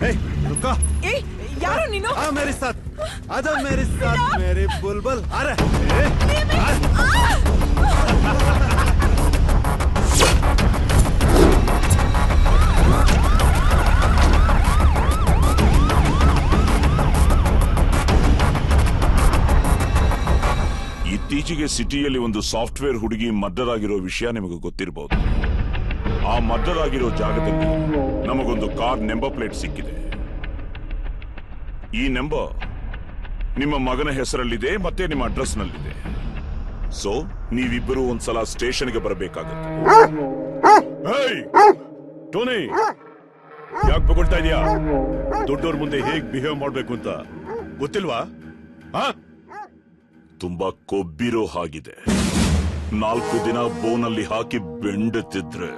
रुको। यारो नीनो। आ मेरे साथ, आजा मेरे साथ मेरे बुलबुल। अरे ಇತ್ತೀಚೆಗೆ ಸಿಟಿಯಲ್ಲಿ ಒಂದು ಸಾಫ್ಟ್ವೇರ್ ಹುಡುಗಿ ಮರ್ಡರ್ ಆಗಿರೋ ವಿಷಯ ನಿಮಗೆ ಗೊತ್ತಿರಬಹುದು. ಆ ಮರ್ಡರ್ ಆಗಿರೋ ಜಾಗದಲ್ಲಿ ನಮಗೊಂದು ಕಾರ್ ನಂಬರ್ ಪ್ಲೇಟ್ ಸಿಕ್ಕಿದೆ. ಈ ನಂಬರ್ ನಿಮ್ಮ ಮಗನ ಹೆಸರಲ್ಲಿದೆ ಮತ್ತೆ ನಿಮ್ಮ ಅಡ್ರೆಸ್ ನಲ್ಲಿದೆ. ಸೊ ನೀವಿಬ್ಬರು ಒಂದ್ಸಲ ಸ್ಟೇಷನ್ಗೆ ಬರಬೇಕಾಗುತ್ತೆ. ಟೋನಿ, ಯಾಕೆ ಬಗೊಳ್ತಾ ಇದೀಯಾ? ದೊಡ್ಡವ್ರ ಮುಂದೆ ಹೇಗ್ ಬಿಹೇವ್ ಮಾಡ್ಬೇಕು ಅಂತ ಗೊತ್ತಿಲ್ವಾ? ತುಂಬಾ ಕೊಬ್ಬಿರೋ ಹಾಗಿದೆ. 4 ದಿನ ಬೋನಲ್ಲಿ ಹಾಕಿ ಬೆಂಡುತ್ತಿದ್ರೆ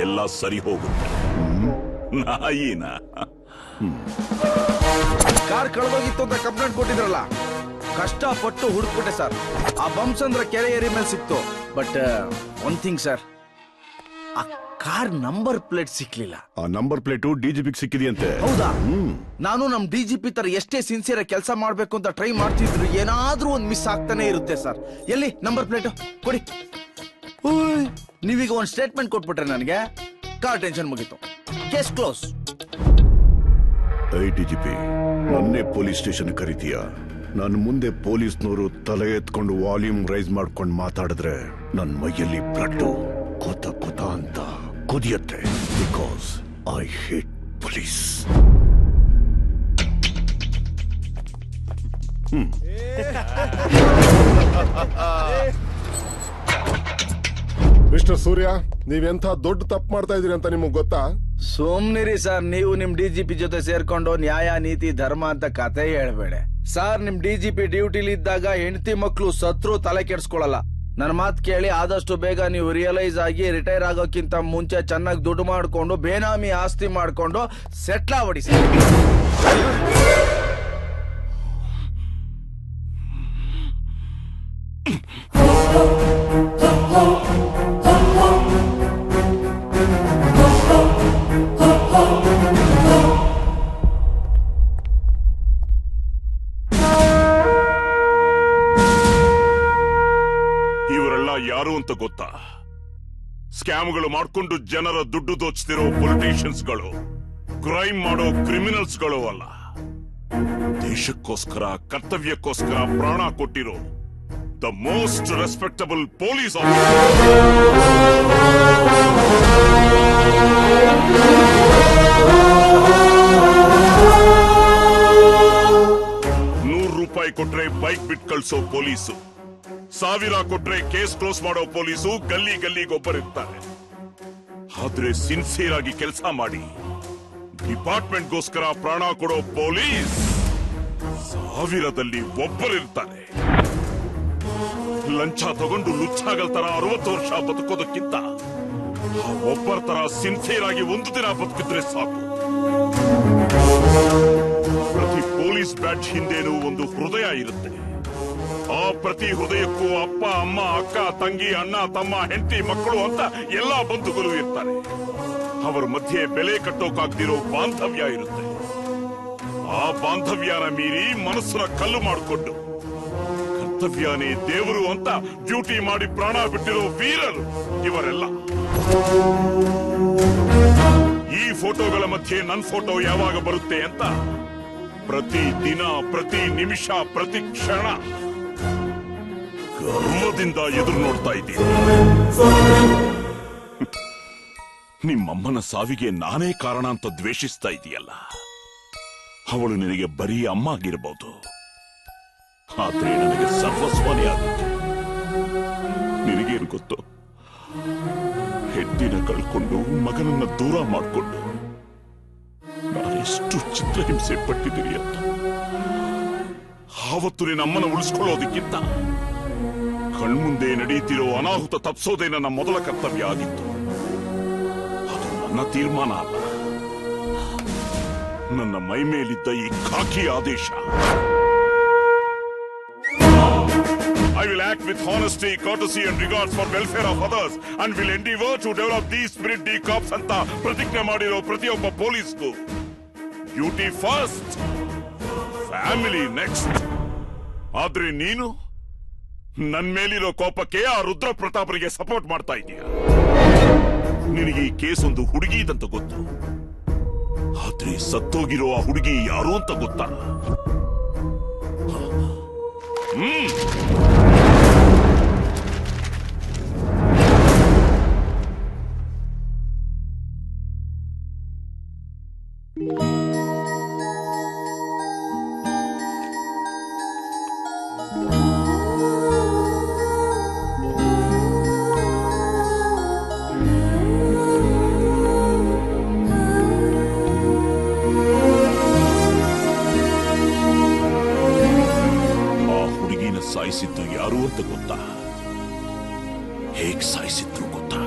ಎಲ್ಲ ಸರಿ ಹೋಗುತ್ತೆ. ನಾಯಿನ ಕಾರ್ ಕಳೆದೋಗಿತ್ತು ಅಂತ ಕಂಪ್ಲೇಂಟ್ ಕೊಟ್ಟಿದ್ರಲ್ಲ, ಕಷ್ಟಪಟ್ಟು ಹುಡುಕ್ಬಿಟ್ಟೆ ಸರ್. ಆ ಬಂಸಂದ್ರ ಕೆರೆ ಏರಿ ಮೇಲೆ ಸಿಕ್ತು. ಬಟ್ ಒನ್ ಥಿಂಗ್ ಸರ್, ಆ ಕಾರ್ ನಂಬರ್ ಪ್ಲೇಟ್ ಸಿಕ್ಲಿಲ್ಲ. ಆ ನಂಬರ್ ಪ್ಲೇಟು ಡಿಜಿಪಿಗೆ ಸಿಕ್ಕಿದೆಯಂತೆ. ಹೌದಾ? ನಾನು ನಮ್ ಡಿಜಿಪಿ ತರ ಎಷ್ಟೇ ಸಿನ್ಸಿಯರ್ ಕೆಲಸ ಮಾಡ್ಬೇಕು ಅಂತ ಟ್ರೈ ಮಾಡ್ತಿದ್ರು, ಏನಾದ್ರೂ ಒಂದ್ ಮಿಸ್ ಆಗ್ತಾನೆ ಇರುತ್ತೆ ಸರ್. ಎಲ್ಲಿ ನಂಬರ್ ಪ್ಲೇಟ್ ಕೊಡಿ. ನೀವೀಗ ಒಂದ್ ಸ್ಟೇಟ್ಮೆಂಟ್ ಕೊಟ್ಬಿಟ್ರೆ ನನಗೆ ಕಾರ್ ಟೆನ್ಷನ್ ಮುಗೀತು. Case close. ಡಿಜಿಪಿ, ನನ್ನೇ ಪೊಲೀಸ್ ಸ್ಟೇಷನ್ ಕರೀತೀಯ? ನನ್ನ ಮುಂದೆ ಪೊಲೀಸ್ನವರು ತಲೆ ಎತ್ಕೊಂಡು ವಾಲ್ಯೂಮ್ ರೈಸ್ ಮಾಡ್ಕೊಂಡು ಮಾತಾಡಿದ್ರೆ ನನ್ನ ಮೈಯಲ್ಲಿ ಬ್ಲಡ್ ಕೊತ ಕೊತ ಅಂತ ಕುದಿಯತ್ತೆ. Because I hate police. Mister Surya, ನೀವೆಂಥ ದೊಡ್ಡ ತಪ್ಪು ಮಾಡ್ತಾ ಇದೀರಿ ಅಂತ ನಿಮಗ್ ಗೊತ್ತಾ? ಸುಮ್ನಿರಿ ಸರ್, ನೀವು ನಿಮ್ ಡಿಜಿಪಿ ಜೊತೆ ಸೇರ್ಕೊಂಡು ನ್ಯಾಯ ನೀತಿ ಧರ್ಮ ಅಂತ ಕತೆ ಹೇಳ್ಬೇಡ ಸರ್. ನಿಮ್ ಡಿಜಿಪಿ ಡ್ಯೂಟಿಲಿ ಇದ್ದಾಗ ಹೆಂಡತಿ ಮಕ್ಕಳು ಸತ್ರು ತಲೆ ಕೆಡ್ಸ್ಕೊಳಲ್ಲ. ನನ್ನ ಮಾತು ಕೇಳಿ ಆದಷ್ಟು ಬೇಗ ನೀವು ರಿಯಲೈಸ್ ಆಗಿ ರಿಟೈರ್ ಆಗೋಕ್ಕಿಂತ ಮುಂಚೆ ಚೆನ್ನಾಗಿ ದುಡ್ಡು ಮಾಡ್ಕೊಂಡು ಬೇನಾಮಿ ಆಸ್ತಿ ಮಾಡ್ಕೊಂಡು ಸೆಟ್ಲ್ ಆಗ್ಬಿಡಿ ಸರ್. ಯಾರು ಅಂತ ಗೊತ್ತಾ? ಸ್ಕ್ಯಾಮ್ಗಳು ಮಾಡ್ಕೊಂಡು ಜನರ ದುಡ್ಡು ದೋಚ್ತಿರೋ ಪೊಲಿಟಿಷಿಯನ್ಸ್ಗಳು, ಕ್ರೈಮ್ ಮಾಡೋ ಕ್ರಿಮಿನಲ್ಸ್ಗಳು ಅಲ್ಲ. ದೇಶಕ್ಕೋಸ್ಕರ ಕರ್ತವ್ಯಕ್ಕೋಸ್ಕರ ಪ್ರಾಣ ಕೊಟ್ಟಿರೋ the most respectable police officer. 100 ರೂಪಾಯಿ ಕೊಟ್ರೆ ಬೈಕ್ ಬಿಟ್ ಕಳ್ಸೋ ಪೊಲೀಸು, 1000 ಕೊಟ್ರೆ ಕೇಸ್ ಕ್ಲೋಸ್ ಮಾಡೋ ಪೊಲೀಸು ಗಲ್ಲಿ ಗಲ್ಲಿಗೊಬ್ಬರಿರ್ತಾರೆ. ಆದ್ರೆ ಸಿನ್ಸಿಯರ್ ಆಗಿ ಕೆಲಸ ಮಾಡಿ ಡಿಪಾರ್ಟ್ಮೆಂಟ್ಗೋಸ್ಕರ ಪ್ರಾಣ ಕೊಡೋ ಪೊಲೀಸ್ 1000ದಲ್ಲಿ ಒಬ್ಬರಿರ್ತಾರೆ. ಲಂಚ ತಗೊಂಡು ಲುಚ್ಚಾಗಲ್ ತರ 60 ವರ್ಷ ಬದುಕೋದಕ್ಕಿಂತ ಒಬ್ಬರ ತರ ಸಿನ್ಸಿಯರ್ ಆಗಿ 1 ದಿನ ಬದುಕಿದ್ರೆ ಸಾಕು. ಪ್ರತಿ ಪೊಲೀಸ್ ಬ್ಯಾಡ್ಜ್ ಹಿಂದೇನೂ ಒಂದು ಹೃದಯ ಇರುತ್ತೆ. ಆ ಪ್ರತಿ ಹೃದಯಕ್ಕೂ ಅಪ್ಪ, ಅಮ್ಮ, ಅಕ್ಕ, ತಂಗಿ, ಅಣ್ಣ, ತಮ್ಮ, ಹೆಂಡತಿ, ಮಕ್ಕಳು ಅಂತ ಎಲ್ಲಾ ಬಂಧುಗಳು ಇರ್ತಾರೆ. ಅವರ ಮಧ್ಯೆ ಬೆಲೆ ಕಟ್ಟೋಕಾಗ್ದಿರೋ ಬಾಂಧವ್ಯ ಇರುತ್ತೆ. ಆ ಬಾಂಧವ್ಯನ ಮೀರಿ ಮನಸ್ಸನ್ನ ಕಲ್ಲು ಮಾಡಿಕೊಂಡು ಕರ್ತವ್ಯನೇ ದೇವರು ಅಂತ ಡ್ಯೂಟಿ ಮಾಡಿ ಪ್ರಾಣ ಬಿಟ್ಟಿರೋ ವೀರರು ಇವರೆಲ್ಲ. ಈ ಫೋಟೋಗಳ ಮಧ್ಯೆ ನನ್ನ ಫೋಟೋ ಯಾವಾಗ ಬರುತ್ತೆ ಅಂತ ಪ್ರತಿ ದಿನ, ಪ್ರತಿ ನಿಮಿಷ, ಪ್ರತಿ ಕ್ಷಣ ಗರ್ವದಿಂದ ಎದುರು ನೋಡ್ತಾ ಇದ್ದೀನಿ. ನಿಮ್ಮಮ್ಮನ ಸಾವಿಗೆ ನಾನೇ ಕಾರಣ ಅಂತ ದ್ವೇಷಿಸ್ತಾ ಇದೆಯಲ್ಲ, ಅವಳು ನಿನಗೆ ಬರೀ ಅಮ್ಮ ಆಗಿರಬಹುದು, ಆದ್ರೆ ನನಗೆ ಸರ್ವಸ್ವನೇ ಆಗುತ್ತೆ. ನಿನಗೇನು ಗೊತ್ತು? ಹೆಂಡತಿನ ಕಳ್ಕೊಂಡು ಮಗನನ್ನ ದೂರ ಮಾಡಿಕೊಂಡು ನಾನೆಷ್ಟು ಚಿತ್ರಹಿಂಸೆ ಪಟ್ಟಿದ್ದೀನಿ ಅಂತ. ಆವತ್ತು ನಿನ್ನಮ್ಮನ ಉಳಿಸ್ಕೊಳ್ಳೋದಕ್ಕಿಂತ ಕಣ್ಮುಂದೆ ನಡೆಯುತ್ತಿರೋ ಅನಾಹುತ ತಪ್ಪಿಸೋದೇ ನನ್ನ ಮೊದಲ ಕರ್ತವ್ಯ ಆಗಿತ್ತು. ಅದು ನನ್ನ ತೀರ್ಮಾನ ಅಲ್ಲ, ನನ್ನ ಮೈ ಮೇಲಿದ್ದ ಈ ಖಾಕಿ ಆದೇಶ. I will act with honesty, courtesy and regards for welfare of others and will endeavor to develop these spirit D cops ಅಂತ ಪ್ರತಿಜ್ಞೆ ಮಾಡಿರೋ ಪ್ರತಿಯೊಬ್ಬ ಪೊಲೀಸ್ಗೂ ಡ್ಯೂಟಿ ಫಸ್ಟ್, ಫ್ಯಾಮಿಲಿ ನೆಕ್ಸ್ಟ್. ಆದ್ರೆ ನೀನು ನನ್ ಮೇಲಿರೋ ಕೋಪಕ್ಕೆ ಆ ರುದ್ರ ಪ್ರತಾಪರಿಗೆ ಸಪೋರ್ಟ್ ಮಾಡ್ತಾ ಇದೀಯ. ನಿನಗೆ ಈ ಕೇಸ್ ಒಂದು ಹುಡುಗಿ ಇದಂತ ಗೊತ್ತು, ಆದ್ರೆ ಸತ್ತೋಗಿರೋ ಆ ಹುಡುಗಿ ಯಾರು ಅಂತ ಗೊತ್ತಾ? ಸಾಯಿಸಿದ್ದು ಯಾರು ಅಂತ ಗೊತ್ತಾ? ಹೇಗ್ ಸಾಯಿಸಿದ್ರು ಗೊತ್ತಾ?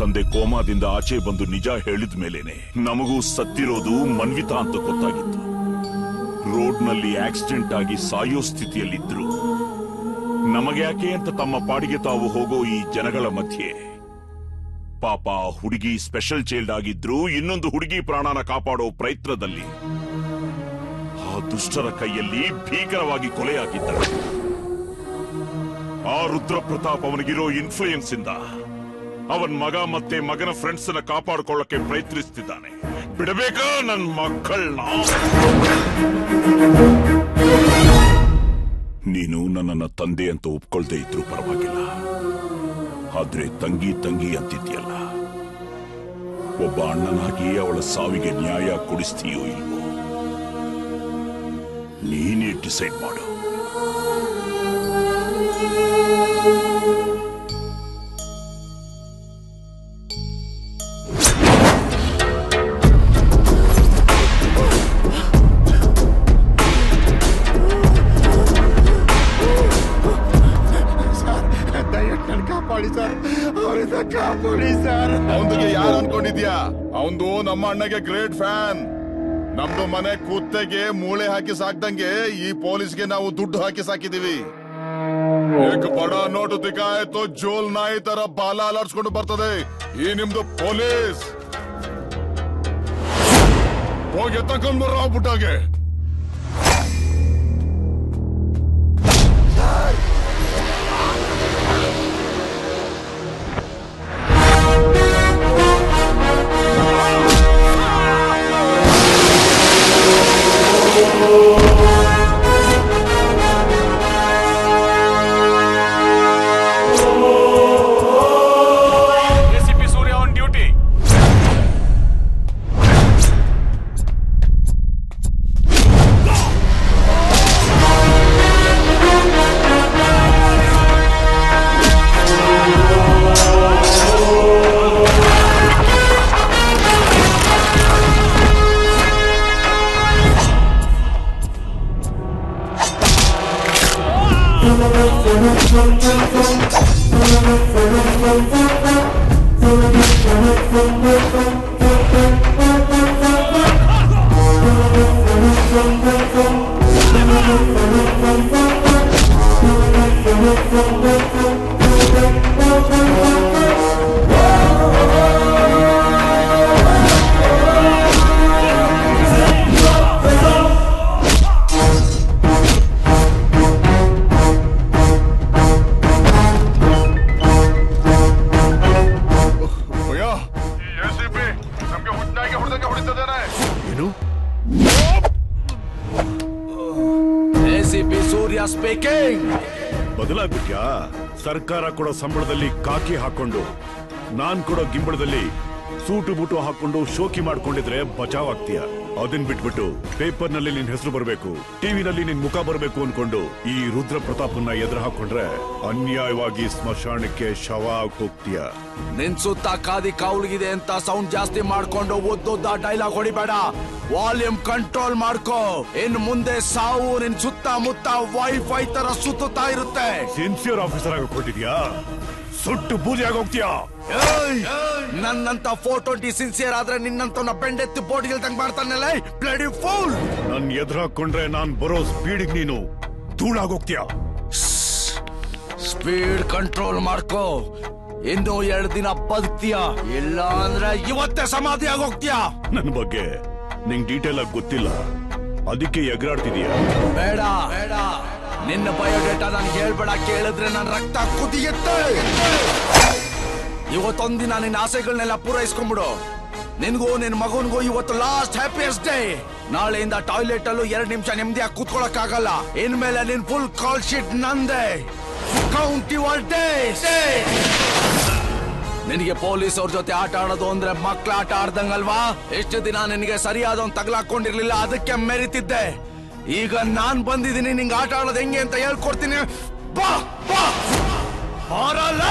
ತಂದೆ ಕೋಮಾದಿಂದ ಆಚೆ ಬಂದು ನಿಜ ಹೇಳಿದ ಮೇಲೇನೆ ನಮಗೂ ಸತ್ತಿರೋದು ಮನ್ವಿತಾ ಅಂತ ಗೊತ್ತಾಗಿತ್ತು. ರೋಡ್ನಲ್ಲಿ ಆಕ್ಸಿಡೆಂಟ್ ಆಗಿ ಸಾಯೋ ಸ್ಥಿತಿಯಲ್ಲಿದ್ರು. ನಮಗೆ ಯಾಕೆ ಅಂತ ತಮ್ಮ ಪಾಡಿಗೆ ತಾವು ಹೋಗೋ ಈ ಜನಗಳ ಮಧ್ಯೆ ಪಾಪ ಹುಡುಗಿ ಸ್ಪೆಷಲ್ ಚೈಲ್ಡ್ ಆಗಿದ್ರು. ಇನ್ನೊಂದು ಹುಡುಗಿ ಪ್ರಾಣನ ಕಾಪಾಡೋ ಪ್ರಯತ್ನದಲ್ಲಿ ಆ ದುಷ್ಟರ ಕೈಯಲ್ಲಿ ಭೀಕರವಾಗಿ ಕೊಲೆಯಾಗಿದ್ದರು. ಆ ರುದ್ರ ಪ್ರತಾಪ್ ಅವನಿಗಿರೋ ಇನ್ಫ್ಲೂಯೆನ್ಸ್ ಇಂದ ಅವನ್ ಮಗ ಮತ್ತೆ ಮಗನ ಫ್ರೆಂಡ್ಸ್ ನ ಕಾಪಾಡಿಕೊಳ್ಳಕ್ಕೆ ಪ್ರಯತ್ನಿಸ್ತಿದ್ದಾನೆ. ಬಿಡಬೇಕಾ ನನ್ ಮಕ್ಕಳನ್ನ? ನೀನು ನನ್ನನ್ನ ತಂದೆ ಅಂತ ಒಪ್ಕೊಳ್ದೇ ಇದ್ರು ಪರವಾಗಿಲ್ಲ, ಆದ್ರೆ ತಂಗಿ ತಂಗಿ ಅಂತಿದ್ಯಲ್ಲ, ಒಬ್ಬ ಅಣ್ಣನಾಗಿ ಅವಳ ಸಾವಿಗೆ ನ್ಯಾಯ ಕೊಡಿಸ್ತೀಯೋ ಇಲ್ವೋ ನೀನೇ ಡಿಸೈಡ್ ಮಾಡು. ಅವನಿಗೆ ಯಾರು ಅನ್ಕೊಂಡಿದ್ಯಾ? ಅವನು ನಮ್ಮ ಅಣ್ಣಗೆ ಗ್ರೇಟ್ ಫ್ಯಾನ್. ನಮ್ದು ಮನೆ ಕುತ್ತೆಗೆ ಮೂಳೆ ಹಾಕಿ ಸಾಕ್ದಂಗೆ ಈ ಪೊಲೀಸ್ಗೆ ನಾವು ದುಡ್ಡು ಹಾಕಿ ಸಾಕಿದೀವಿ. ಏಕ್ ಬಡ ನೋಟು ದಿಕ್ಕಾಯ್ತು ಜೋಲ್ ನಾಯಿ ತರ ಬಾಲ ಅಲಾಡ್ಸ್ಕೊಂಡು ಬರ್ತದೆ ಈ ನಿಮ್ದು ಪೊಲೀಸ್. ಹೋಗಿ ತಕೊಂಡ್ ಬರ್ರ ಬುಟ್ಟಾಗೆ. ಸೂರ್ಯ ಸ್ಪೀಕಿಂಗ್. ಬದಲಾಗ್ಬಿಟ್ಯಾ? ಸರ್ಕಾರ ಕೊಡೋ ಸಂಬಳದಲ್ಲಿ ಕಾಕಿ ಹಾಕೊಂಡು ನಾನ್ ಕೊಡೋ ಗಿಂಬಳದಲ್ಲಿ ಸೂಟು ಬೂಟು ಹಾಕೊಂಡು ಶೋಕಿ ಮಾಡ್ಕೊಂಡಿದ್ರೆ ಬಚಾವ್ ಆಗ್ತೀಯ. ಅದನ್ ಬಿಟ್ಬಿಟ್ಟು ಪೇಪರ್ ನಲ್ಲಿ ನಿನ್ ಹೆಸರು ಬರ್ಬೇಕು, ಟಿವಿನಲ್ಲಿ ನಿನ್ ಮುಖ ಬರ್ಬೇಕು ಅನ್ಕೊಂಡು ಈ ರುದ್ರ ಪ್ರತಾಪನ್ನ ಎದುರು ಹಾಕೊಂಡ್ರೆ ಅನ್ಯಾಯವಾಗಿ ಸ್ಮಶಾನಕ್ಕೆ ಶವ ಹೋಗ್ತೀಯ. ನಿನ್ ಸುತ್ತ ಕಾದಿ ಕಾವಲಿಗಿದೆ ಅಂತ ಸೌಂಡ್ ಜಾಸ್ತಿ ಮಾಡ್ಕೊಂಡು ಓದೋದ ಡೈಲಾಗ್ ಹೊಡಿಬೇಡ. ವಾಲ್ಯೂಮ್ ಕಂಟ್ರೋಲ್ ಮಾಡ್ಕೋ. ಇನ್ ಮುಂದೆ ಸಾವು ನಿನ್ ಸುತ್ತ ಮುತ್ತ ವೈಫೈ ತರ ಸುತ್ತಾ ಇರುತ್ತೆ. ಸಿನ್ಸಿಯರ್ ಆಫೀಸರ್ ಆಗಿ ಕೊಟ್ಟಿದ್ಯಾ? ಸುಟ್ಟು ಬೂದಿ ಆಗೋಗ್ತೀಯಾ? ನನ್ನಂತ 420 ಸಿನ್ಸಿಯರ್ ಆದ್ರೆ ನಿನ್ನಂತ ಬೆಂಡೆತ್ತಿ ಬೋರ್ಡ್ ಇಲ್ದಂಗ್ ಮಾಡ್ತಾನಲ್ಲ ಬ್ಲಡಿ ಫೂಲ್. ನನ್ ಎದುರು ಹಾಕೊಂಡ್ರೆ ನಾನ್ ಬರೋ ಸ್ಪೀಡ್ ನೀನು ಧೂಳಾಗೋಗ್ತೀಯ. ಸ್ಪೀಡ್ ಕಂಟ್ರೋಲ್ ಮಾಡ್ಕೋ. ಇನ್ನು 2 ದಿನ ಬದುಕ್ತೀಯ, ಇಲ್ಲ ಅಂದ್ರೆ ಇವತ್ತೇ ಸಮಾಧಿ ಆಗೋಗ್ತೀಯ. ನನ್ ಬಗ್ಗೆ ನಿಂಗ್ ಡೀಟೇಲ್ ಆಗಿ ಗೊತ್ತಿಲ್ಲ, ಅದಕ್ಕೆ ಎಗರಾಡ್ತಿದೀಯ. ಬೇಡ ಬೇಡ, ನಿನ್ನ ಬಯೋಡೇಟಾ ನಾನು ಹೇಳ್ಬೇಡ. ಕೇಳಿದ್ರೆ ನನ್ನ ರಕ್ತ ಕುದಿಯುತ್ತೆ. ಇವತ್ತೊಂದಿನ ನಿನ್ನ ಆಸೆಗಳನ್ನೆಲ್ಲ ಪೂರೈಸ್ಕೊಂಡ್ಬಿಡು. ನಿನ್ಗೂ ನಿನ್ ಮಗನ್ಗೂ ಇವತ್ತು ಲಾಸ್ಟ್ ಹ್ಯಾಪಿಯೆಸ್ಟ್ ಡೇ. ನಾಳೆಯಿಂದ ಟಾಯ್ಲೆಟ್ ಅಲ್ಲೂ 2 ನಿಮಿಷ ನೆಮ್ಮದಿಯಾಗಿ ಕೂತ್ಕೊಳಕ್ ಆಗಲ್ಲ. ಇನ್ಮೇಲೆ ನಿನ್ ಫುಲ್ ಕಾಲ್ ಶೀಟ್ ನಂದೆ. Count your days. ನಿನಗೆ ಪೊಲೀಸ್ ಅವ್ರ ಜೊತೆ ಆಟ ಆಡೋದು ಅಂದ್ರೆ ಮಕ್ಳ ಆಟ ಆಡ್ದಂಗಲ್ವಾ? ಎಷ್ಟು ದಿನ ನಿನಗೆ ಸರಿಯಾದ ಒಂದು ತಗಲಾಕೊಂಡಿರ್ಲಿಲ್ಲ, ಅದಕ್ಕೆ ಮೆರಿತಿದ್ದೆ. ಈಗ ನಾನ್ ಬಂದಿದ್ದೀನಿ ನಿಂಗೆ ಆಟ ಆಡೋದು ಹೆಂಗೆ ಅಂತ ಹೇಳ್ಕೊಡ್ತೀನಿ. ಬಾ ಬಾ ಹಾರಲ್ಲ.